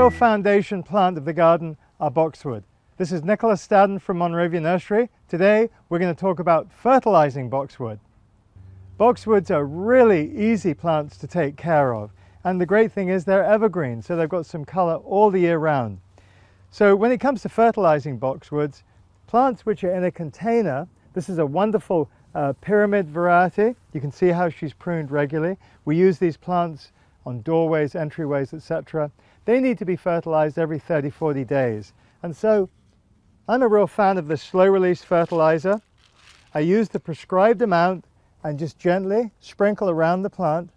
real foundation plant of the garden are boxwood. This is Nicholas Stadden from Monrovia Nursery. Today we're going to talk about fertilizing boxwood. Boxwoods are really easy plants to take care of, and the great thing is they're evergreen, so they've got some color all the year round. So when it comes to fertilizing boxwoods, plants which are in a container, this is a wonderful pyramid variety. You can see how she's pruned regularly. We use these plants on doorways, entryways, etc. They need to be fertilized every 30-40 days. And so I'm a real fan of this slow release fertilizer. I use the prescribed amount and just gently sprinkle around the plant,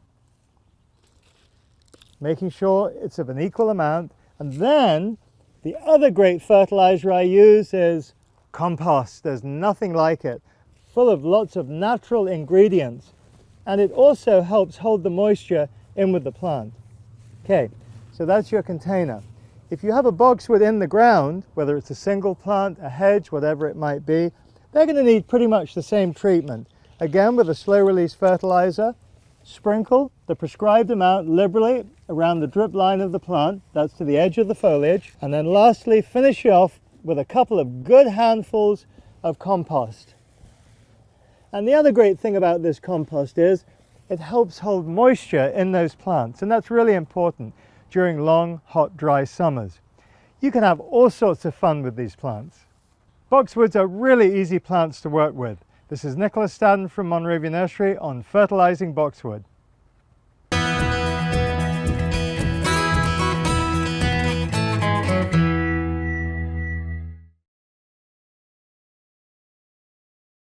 making sure it's of an equal amount. And then the other great fertilizer I use is Compost. There's nothing like it, full of lots of natural ingredients, and it also helps hold the moisture in with the plant. Okay, so that's your container. If you have a boxwood in the ground, whether it's a single plant, a hedge, whatever it might be, they're going to need pretty much the same treatment. Again, with a slow release fertilizer, sprinkle the prescribed amount liberally around the drip line of the plant, that's to the edge of the foliage, and then lastly finish off with a couple of good handfuls of compost. And the other great thing about this compost is it helps hold moisture in those plants, and that's really important during long, hot, dry summers. You can have all sorts of fun with these plants. Boxwoods are really easy plants to work with. This is Nicholas Stadden from Monrovia Nursery on fertilizing boxwood.